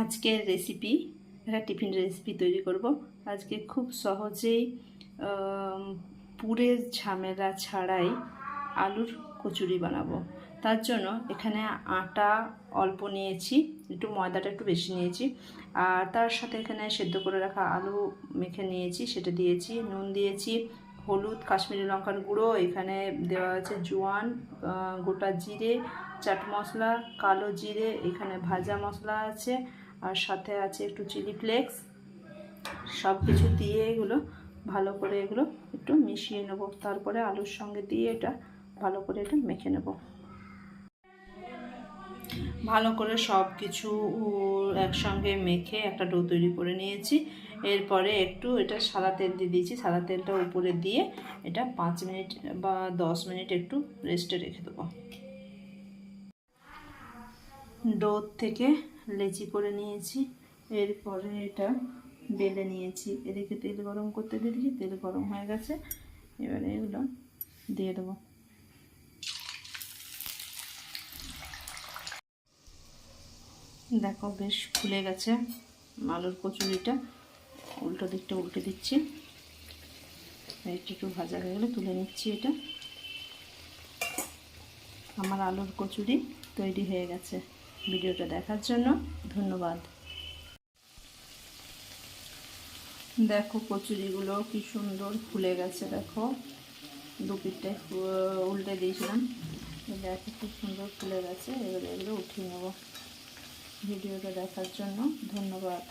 আজকের রেসিপি একটা tiffin recipe তৈরি করব। আজকে খুব সহজেই পুরের ঝামেলা ছাড়াই আলুর কচুরি বানাবো। তার জন্য এখানে আটা অল্প নিয়েছি, একটু ময়দাটা একটু বেশি নিয়েছি, আর তার সাথে এখানে সেদ্ধ করে রাখা আলু মেখে নিয়েছি, সেটা দিয়েছি, নুন দিয়েছি, হলুদ, কাশ্মীরি লঙ্কার গুঁড়ো, এখানে দেওয়া আছে জোয়ান, গোটা জিরে, চাট মশলা, কালো জিরে, এখানে ভাজা মশলা আছে, আর সাথে আছে একটু চিলি ফ্লেক্স। সব কিছু দিয়ে এগুলো ভালো করে এগুলো একটু মিশিয়ে নেব। তারপরে আলুর সঙ্গে দিয়ে এটা ভালো করে এটা মেখে নেব। ভালো করে সব কিছু একসঙ্গে মেখে একটা ডো তৈরি করে নিয়েছি। এরপরে একটু এটা সাদা তেল দিয়ে দিয়েছি, সাদা তেলটা উপরে দিয়ে এটা 5 মিনিট বা 10 মিনিট একটু রেস্টে রেখে দেবো। ডো থেকে লেচি করে নিয়েছি, এরপরে এটা বেলে নিয়েছি। এদিকে তেল গরম করতে দিয়ে দিয়েছি, তেল গরম হয়ে গেছে, এবারে এগুলো দিয়ে দেবো। দেখো বেশ ফুলে গেছে আলুর কচুরিটা। উল্টো দিকটা উল্টে দিচ্ছি, একটু ভাজা হয়ে গেলে তুলে নিচ্ছি। এটা আমার আলুর কচুরি তৈরি হয়ে গেছে। ভিডিওটা দেখার জন্য ধন্যবাদ। দেখো কচুরিগুলো কি সুন্দর ফুলে গেছে। দেখো দু পিঠটায় উল্টে দিয়েছিলাম, দেখো খুব সুন্দর ফুলে গেছে। এবারে এগুলো উঠিয়ে নেব। ভিডিওটা দেখার জন্য ধন্যবাদ।